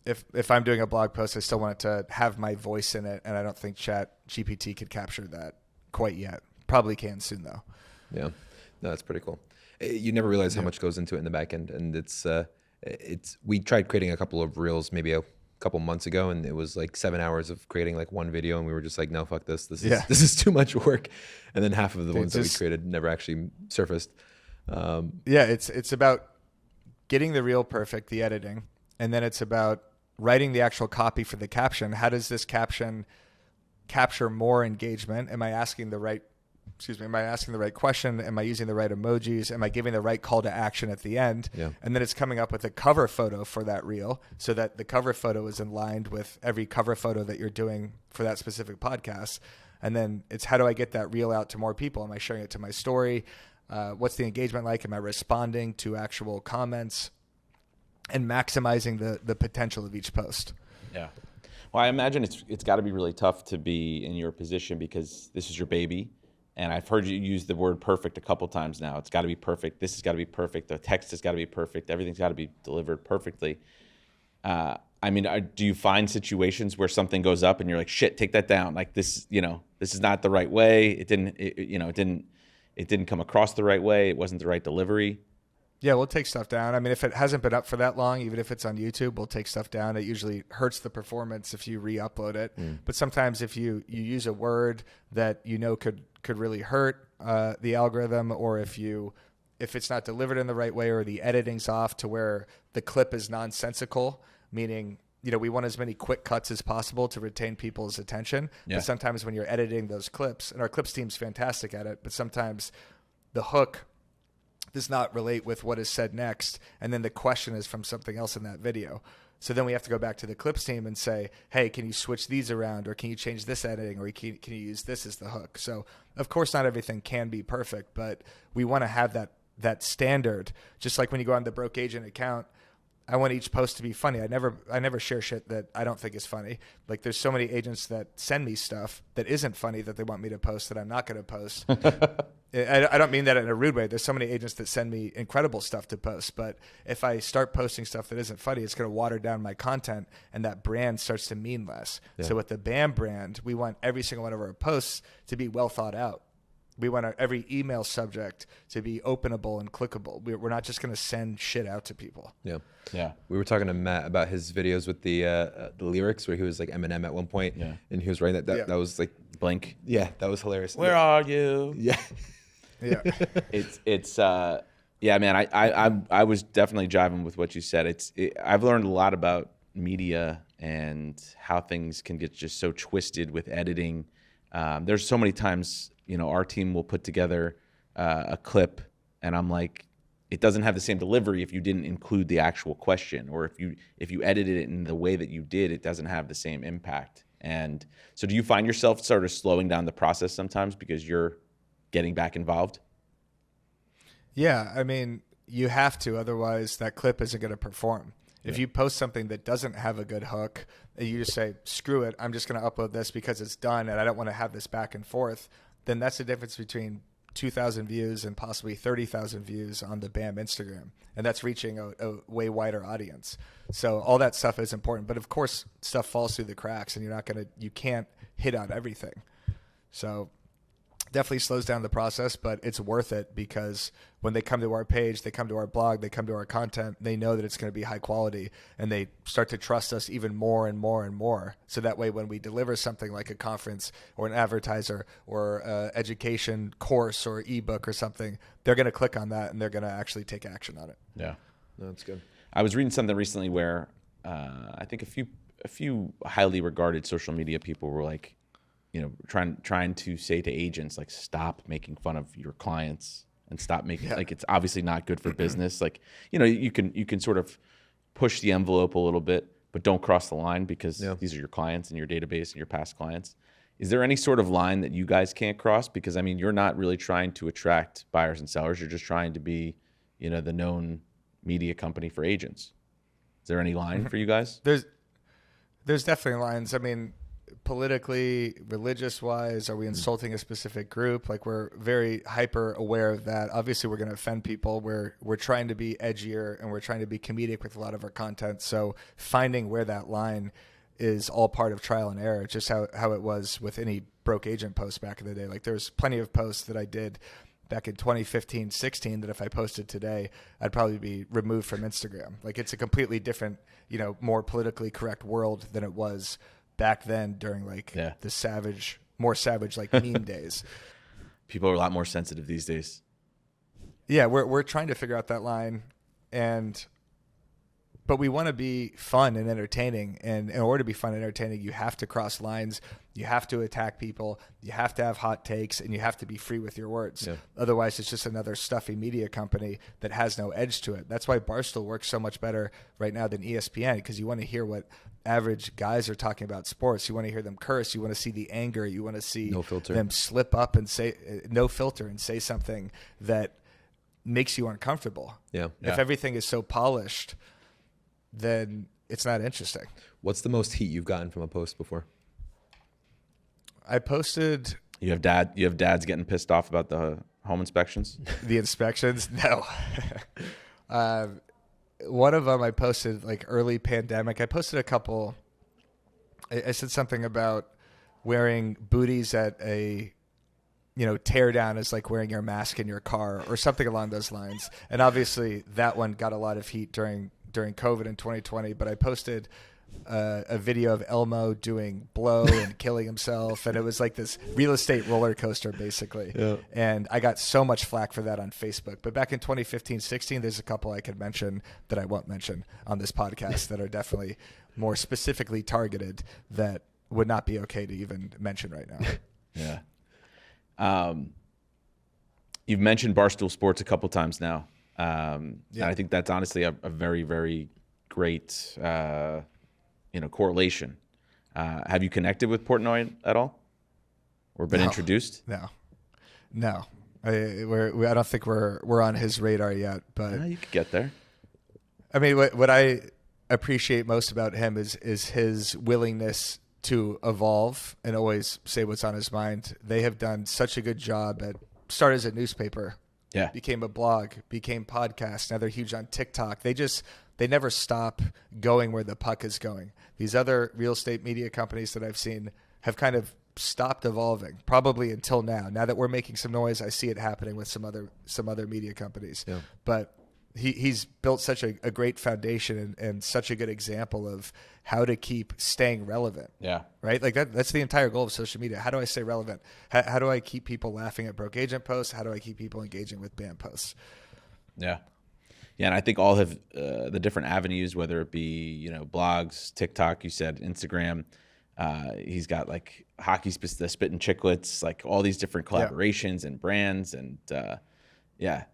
if I'm doing a blog post, I still want it to have my voice in it, and I don't think chat GPT could capture that quite yet. Probably can soon, though. Yeah, no, that's pretty cool. You never realize how much goes into it in the back end, and it's we tried creating a couple of reels maybe a couple months ago, and it was like 7 hours of creating like one video, and we were just like, no, fuck this. This is too much work. And then half of the ones that we created never actually surfaced. It's about getting the reel perfect, the editing, and then it's about writing the actual copy for the caption. How does this caption capture more engagement? Am I asking the right question? Am I using the right emojis? Am I giving the right call to action at the end? Yeah. And then it's coming up with a cover photo for that reel so that the cover photo is in line with every cover photo that you're doing for that specific podcast. And then it's how do I get that reel out to more people? Am I sharing it to my story? What's the engagement like? Am I responding to actual comments? And maximizing the potential of each post. Yeah. Well, I imagine it's got to be really tough to be in your position because this is your baby. And I've heard you use the word perfect a couple times now. It's got to be perfect. This has got to be perfect. The text has got to be perfect. Everything's got to be delivered perfectly. Do you find situations where something goes up and you're like, shit, take that down. Like this, this is not the right way. It didn't come across the right way. It wasn't the right delivery. Yeah, we'll take stuff down. I mean, if it hasn't been up for that long, even if it's on YouTube, we'll take stuff down. It usually hurts the performance if you re-upload it. But sometimes if you use a word that could really hurt the algorithm, or if it's not delivered in the right way, or the editing's off to where the clip is nonsensical, meaning we want as many quick cuts as possible to retain people's attention. Yeah. But sometimes when you're editing those clips, and our clips team's fantastic at it, but sometimes the hook does not relate with what is said next, and then the question is from something else in that video. So then we have to go back to the clips team and say, hey, can you switch these around, or can you change this editing, or can you use this as the hook? So of course not everything can be perfect, but we want to have that standard. Just like when you go on the Broke Agent account, I want each post to be funny. I never share shit that I don't think is funny. Like there's so many agents that send me stuff that isn't funny that they want me to post that I'm not going to post. I don't mean that in a rude way. There's so many agents that send me incredible stuff to post, but if I start posting stuff that isn't funny, it's going to water down my content, and that brand starts to mean less. Yeah. So with the BAM brand, we want every single one of our posts to be well thought out. We want every email subject to be openable and clickable. We're not just going to send shit out to people. Yeah. Yeah. We were talking to Matt about his videos with the lyrics where he was like Eminem at one point, and he was writing that. That was like Blink. Yeah, that was hilarious. Where are you? Yeah. Yeah. It's yeah, man. I was definitely jiving with what you said. I've learned a lot about media and how things can get just so twisted with editing. There's so many times, our team will put together a clip, and I'm like, it doesn't have the same delivery if you didn't include the actual question, or if you edited it in the way that you did, it doesn't have the same impact. And so, do you find yourself sort of slowing down the process sometimes because you're getting back involved? Yeah, I mean, you have to, otherwise that clip isn't going to perform. If you post something that doesn't have a good hook, and you just say, screw it, I'm just going to upload this because it's done and I don't want to have this back and forth, then that's the difference between 2,000 views and possibly 30,000 views on the BAM Instagram. And that's reaching a way wider audience. So all that stuff is important. But of course, stuff falls through the cracks and you can't hit on everything. So definitely slows down the process, but it's worth it because when they come to our page, they come to our blog, they come to our content, they know that it's going to be high quality, and they start to trust us even more and more and more. So that way, when we deliver something like a conference or an advertiser or education course or ebook or something, they're going to click on that and they're going to actually take action on it. Yeah, That's good. I was reading something recently where I think a few highly regarded social media people were like, trying to say to agents, like, stop making fun of your clients and stop making like, it's obviously not good for business. Like, you can sort of push the envelope a little bit, but don't cross the line because these are your clients and your database and your past clients. Is there any sort of line that you guys can't cross? Because I mean, you're not really trying to attract buyers and sellers. You're just trying to be, the known media company for agents. Is there any line for you guys? There's definitely lines. I mean, politically, religious wise, are we insulting a specific group? Like, we're very hyper aware of that. Obviously, we're going to offend people. We're trying to be edgier and we're trying to be comedic with a lot of our content. So finding where that line is all part of trial and error, just how it was with any broke agent post back in the day. Like, there's plenty of posts that I did back in 2015, 16 that if I posted today, I'd probably be removed from Instagram. Like, it's a completely different, more politically correct world than it was back then during the more savage like meme days. People are a lot more sensitive these days. Yeah, we're trying to figure out that line, but we want to be fun and entertaining. And in order to be fun and entertaining, you have to cross lines, you have to attack people, you have to have hot takes, and you have to be free with your words. Yeah. Otherwise, it's just another stuffy media company that has no edge to it. That's why Barstool works so much better right now than ESPN, because you want to hear what average guys are talking about sports. You want to hear them curse. You want to see the anger. You want to see them slip up and say no filter and say something that makes you uncomfortable. Yeah. If everything is so polished, then it's not interesting. What's the most heat you've gotten from a post before? I posted. You have dads getting pissed off about the home inspections? The inspections? No. One of them I posted like early pandemic. I posted a couple. I said something about wearing booties at a, tear down is like wearing your mask in your car or something along those lines. And obviously that one got a lot of heat during COVID in 2020. But I posted a video of Elmo doing blow and killing himself, and it was like this real estate roller coaster basically. Yeah. And I got so much flack for that on Facebook. But back in 2015, 16, there's a couple I could mention that I won't mention on this podcast that are definitely more specifically targeted that would not be okay to even mention right now. Yeah. You've mentioned Barstool Sports a couple times now. And I think that's honestly a very, very great correlation. Have you connected with Portnoy at all, or been introduced? No. I don't think we're on his radar yet. But you could get there. I mean, what I appreciate most about him is his willingness to evolve and always say what's on his mind. They have done such a good job at start as a newspaper. Yeah. Became a blog, became podcast. Now they're huge on TikTok. They never stop going where the puck is going. These other real estate media companies that I've seen have kind of stopped evolving, probably until now. Now that we're making some noise, I see it happening with some other media companies. Yeah. But he's built such a great foundation and such a good example of how to keep staying relevant. Yeah. Right? Like that's the entire goal of social media. How do I stay relevant? How do I keep people laughing at Broke Agent posts? How do I keep people engaging with BAM posts? Yeah. Yeah, and I think all have the different avenues, whether it be, blogs, TikTok, you said, Instagram. He's got like hockey, the Spittin' Chicklets, like all these different collaborations and brands. And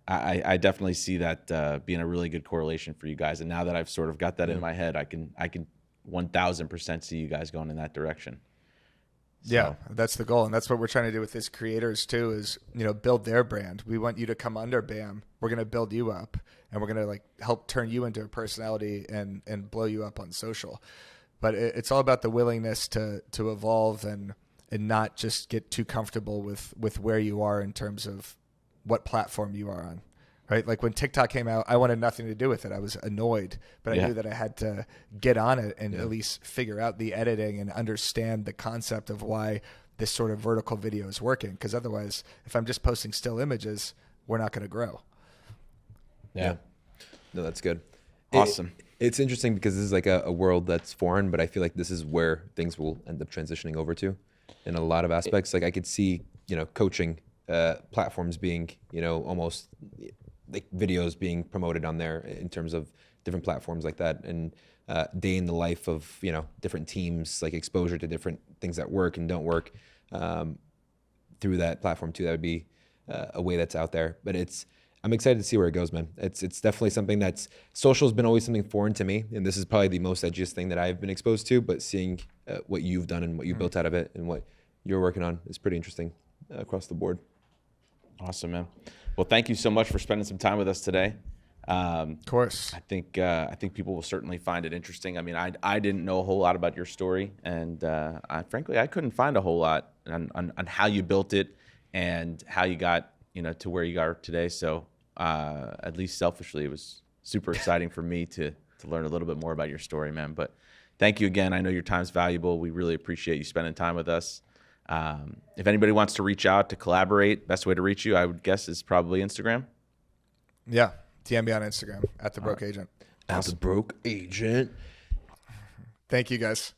I definitely see that being a really good correlation for you guys. And now that I've sort of got that in my head, I can 1000% see you guys going in that direction. So. Yeah, that's the goal. And that's what we're trying to do with these creators too, is, build their brand. We want you to come under BAM. We're going to build you up, and we're going to help turn you into a personality and blow you up on social. But it's all about the willingness to evolve and not just get too comfortable with where you are in terms of what platform you are on. Right? Like when TikTok came out, I wanted nothing to do with it. I was annoyed, but I knew that I had to get on it and at least figure out the editing and understand the concept of why this sort of vertical video is working. Because otherwise, if I'm just posting still images, we're not going to grow. Yeah. No, that's good. Awesome. It's interesting because this is like a world that's foreign, but I feel like this is where things will end up transitioning over to in a lot of aspects. Like I could see, coaching platforms being, almost like videos being promoted on there in terms of different platforms like that, and day in the life of, different teams, like exposure to different things that work and don't work through that platform too. That would be a way that's out there, but I'm excited to see where it goes, man. It's definitely something social has been always something foreign to me. And this is probably the most edgiest thing that I've been exposed to, but seeing what you've done and what you built out of it and what you're working on is pretty interesting across the board. Awesome, man. Well, thank you so much for spending some time with us today. Of course. I think people will certainly find it interesting. I mean, I didn't know a whole lot about your story, and frankly, I couldn't find a whole lot on how you built it and how you got to where you are today. So at least selfishly, it was super exciting for me to learn a little bit more about your story, man. But thank you again. I know your time's valuable. We really appreciate you spending time with us. If anybody wants to reach out to collaborate, best way to reach you, I would guess, is probably Instagram. Yeah. DM me on Instagram at TheBrokeAgent. At The Broke Agent. Thank you, guys.